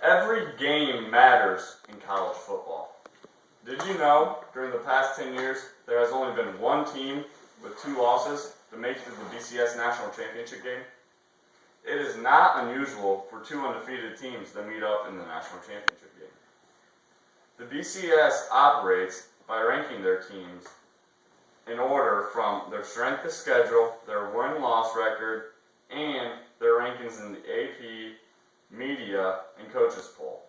Every game matters in college football. Did you know during the past 10 years there has only been one team with 2 losses to make it to the BCS National Championship game? It is not unusual for 2 undefeated teams to meet up in the National Championship game. The BCS operates by ranking their teams in order from their strength of schedule, their win-loss record, and their rankings in the AP, media, and coaches poll.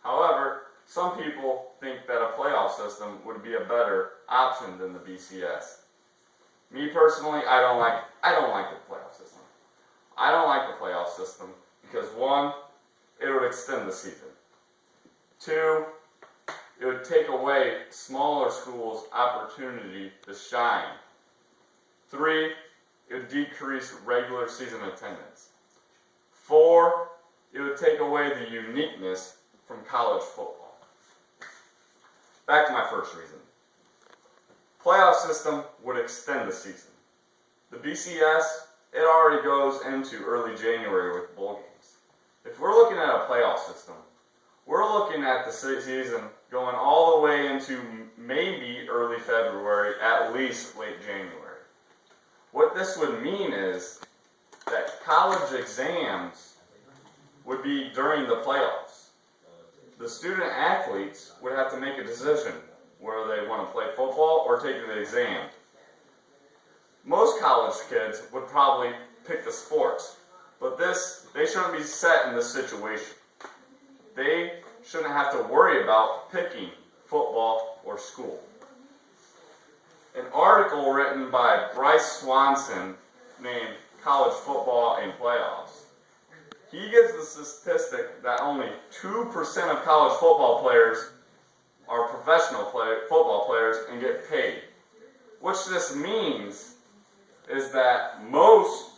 However, some people think that a playoff system would be a better option than the BCS. Me personally, I don't like the playoff system. I don't like the playoff system because 1, it would extend the season. 2, it would take away smaller schools' opportunity to shine. 3, it would decrease regular season attendance. 4, it would take away the uniqueness from college football. Back to my first reason. Playoff system would extend the season. The BCS, it already goes into early January with bowl games. If we're looking at a playoff system, we're looking at the season going all the way into maybe early February, at least late January. What this would mean is that college exams would be during the playoffs. The student athletes would have to make a decision whether they want to play football or take the exam. Most college kids would probably pick the sports, but they shouldn't be set in this situation. They shouldn't have to worry about picking football or school. An article written by Bryce Swanson named College Football and Playoffs. He gives the statistic that only 2% of college football players are professional football players and get paid. What this means is that most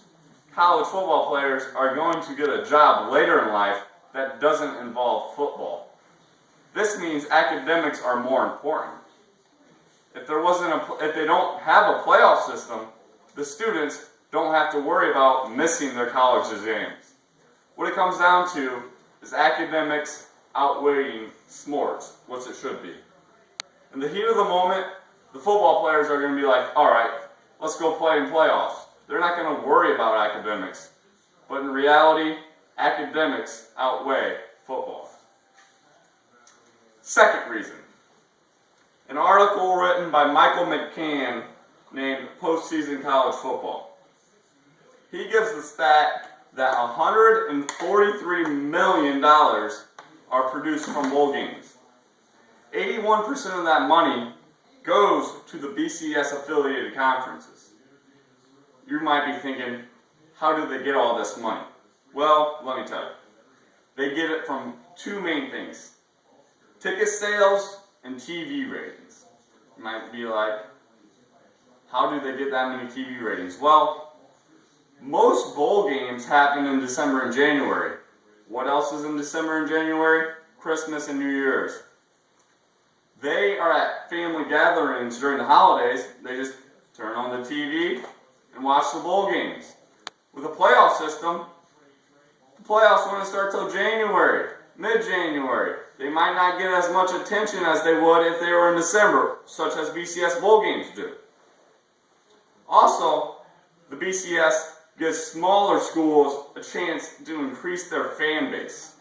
college football players are going to get a job later in life that doesn't involve football. This means academics are more important. If they don't have a playoff system, the students don't have to worry about missing their college exams. What it comes down to is academics outweighing sports, what it should be. In the heat of the moment, the football players are going to be like, all right, let's go play in playoffs. They're not going to worry about academics. But in reality, academics outweigh football. Second reason. An article written by Michael McCann named Postseason College Football. He gives the stat that $143 million are produced from bowl games. 81% of that money goes to the BCS affiliated conferences. You might be thinking, how do they get all this money? Well, let me tell you. They get it from 2 main things: ticket sales and TV ratings. You might be like, how do they get that many TV ratings? Well, most bowl games happen in December and January. What else is in December and January? Christmas and New Year's. They are at family gatherings during the holidays. They just turn on the TV and watch the bowl games. With a playoff system, the playoffs wouldn't start till January, mid-January. They might not get as much attention as they would if they were in December, such as BCS bowl games do. Also, the BCS gives smaller schools a chance to increase their fan base.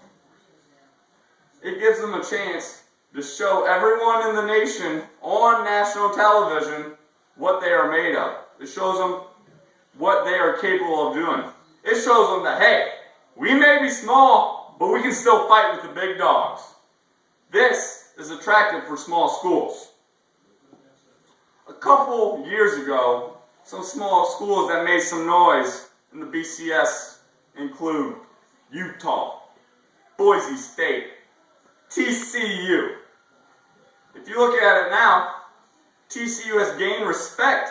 It gives them a chance to show everyone in the nation on national television what they are made of. It shows them what they are capable of doing. It shows them that, hey, we may be small, but we can still fight with the big dogs. This is attractive for small schools. A couple years ago, some small schools that made some noise in the BCS include Utah, Boise State, TCU. If you look at it now, TCU has gained respect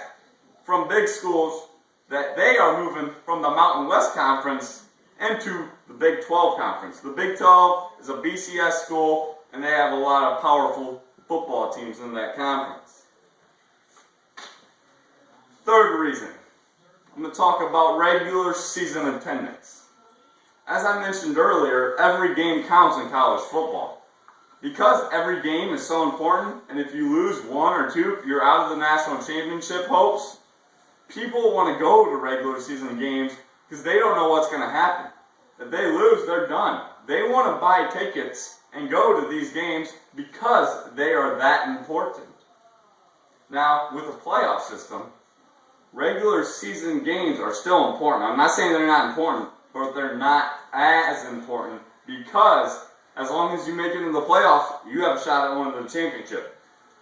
from big schools that they are moving from the Mountain West Conference into the Big 12 Conference. The Big 12 is a BCS school, and they have a lot of powerful football teams in that conference. Third reason, I'm going to talk about regular season attendance. as I mentioned earlier, every game counts in college football. Because every game is so important, and if you lose one or two, you're out of the national championship hopes, people want to go to regular season games because they don't know what's going to happen. If they lose, they're done. They want to buy tickets and go to these games because they are that important. Now, with a playoff system, regular season games are still important. I'm not saying they're not important, but they're not as important because as long as you make it into the playoffs, you have a shot at winning the championship.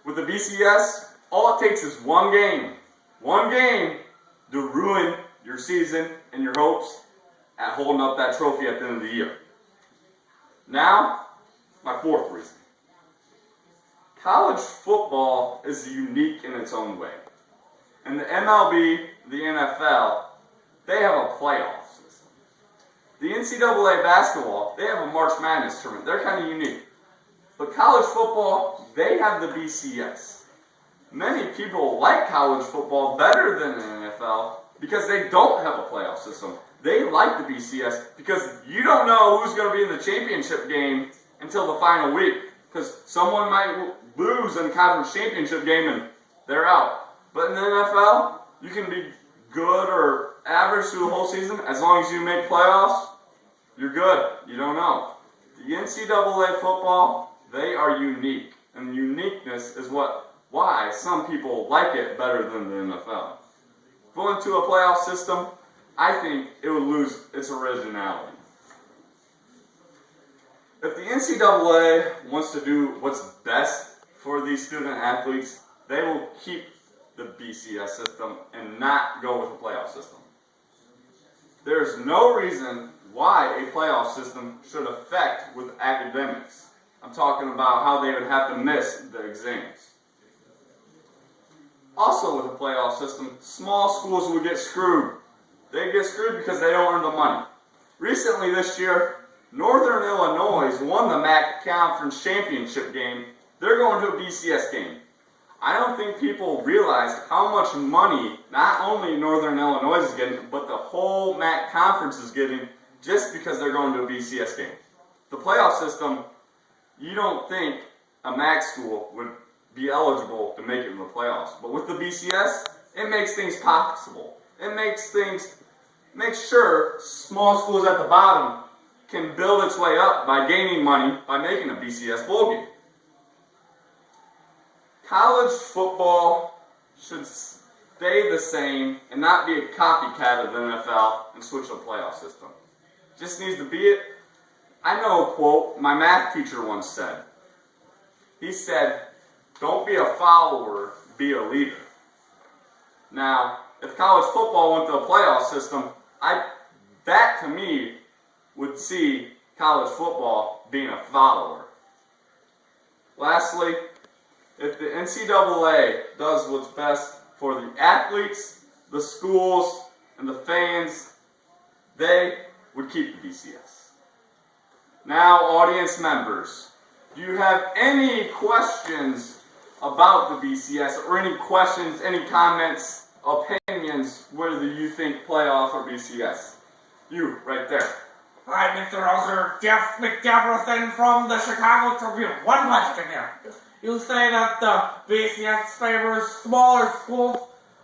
With the BCS, all it takes is one game to ruin your season and your hopes at holding up that trophy at the end of the year. Now, my fourth reason. College football is unique in its own way. And the MLB, the NFL, they have a playoff system. The NCAA basketball, they have a March Madness tournament. They're kind of unique. But college football, they have the BCS. Many people like college football better than the NFL because they don't have a playoff system. They like the BCS because you don't know who's going to be in the championship game until the final week. Because someone might lose in the conference championship game and they're out. But in the NFL, you can be good or average through the whole season. As long as you make playoffs, you're good. You don't know. The NCAA football, they are unique. And uniqueness is why some people like it better than the NFL. Going to a playoff system, I think it would lose its originality. If the NCAA wants to do what's best for these student athletes, they will keep the BCS system and not go with a playoff system. There's no reason why a playoff system should affect with academics. I'm talking about how they would have to miss the exams. Also with a playoff system, small schools would get screwed. They get screwed because they don't earn the money. Recently this year, Northern Illinois won the MAC Conference Championship game. They're going to a BCS game. I don't think people realize how much money not only Northern Illinois is getting, but the whole MAC Conference is getting just because they're going to a BCS game. The playoff system, you don't think a MAC school would be eligible to make it in the playoffs. But with the BCS, it makes things possible. It makes sure small schools at the bottom can build its way up by gaining money by making a BCS bowl game. College football should stay the same and not be a copycat of the NFL and switch to a playoff system. Just needs to be it. I know a quote my math teacher once said. He said, "Don't be a follower, be a leader." Now, if college football went to a playoff system, that to me would see college football being a follower. Lastly, if the NCAA does what's best for the athletes, the schools, and the fans, they would keep the BCS. Now, audience members, do you have any questions about the BCS or any questions, any comments, opinions, whether you think playoff or BCS? You, right there. Hi, Mr. Roser. Jeff McJefferson from the Chicago Tribune. One question here. You say that the BCS favors smaller schools.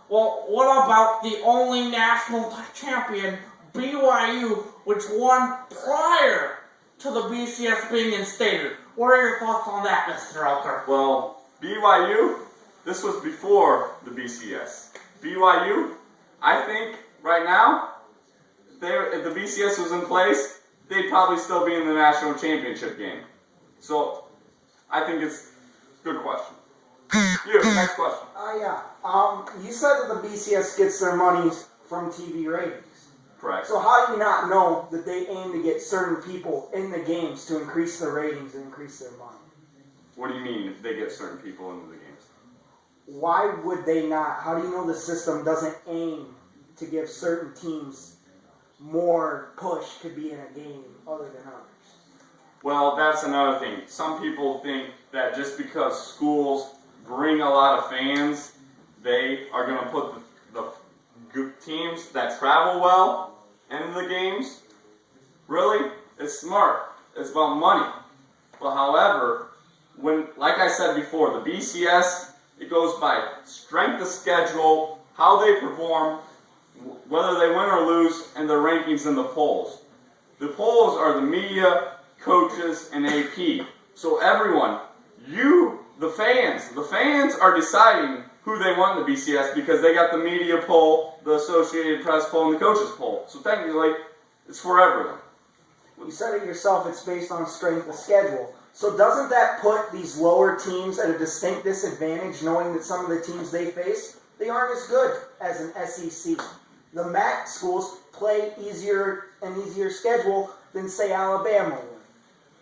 Well, what about the only national champion, BYU, which won prior to the BCS being instated? What are your thoughts on that, Mr. Roser? Well, BYU, this was before the BCS. BYU, I think right now, if the BCS was in place, they'd probably still be in the national championship game. So, I think it's a good question. You, next question. You said that the BCS gets their money from TV ratings. Correct. So how do you not know that they aim to get certain people in the games to increase their ratings and increase their money? What do you mean they get certain people into the games? Why would they not? How do you know the system doesn't aim to give certain teams more push to be in a game other than others? Well, that's another thing. Some people think that just because schools bring a lot of fans, they are going to put the good teams that travel well into the games. Really? It's smart. It's about money. But however, like I said before, the BCS, it goes by strength of schedule, how they perform, whether they win or lose, and their rankings in the polls. The polls are the media, coaches, and AP. So everyone, the fans are deciding who they want in the BCS because they got the media poll, the Associated Press poll, and the coaches poll. So technically, it's for everyone. You said it yourself, it's based on strength of schedule. So doesn't that put these lower teams at a distinct disadvantage, knowing that some of the teams they face, they aren't as good as an SEC? The MAC schools play an easier schedule than, say, Alabama would.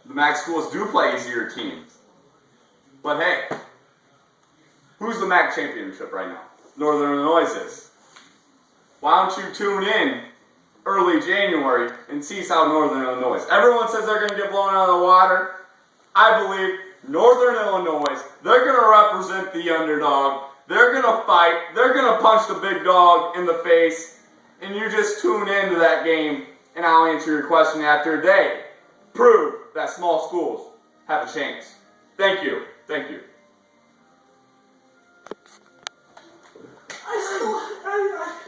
The MAC schools do play easier teams. But hey, who's the MAC championship right now? Northern Illinois is. Why don't you tune in early January and see how Northern Illinois is? Everyone says they're going to get blown out of the water. I believe Northern Illinois, they're going to represent the underdog. They're going to fight. They're going to punch the big dog in the face. And you just tune into that game, and I'll answer your question after they prove that small schools have a chance. Thank you. Thank you. I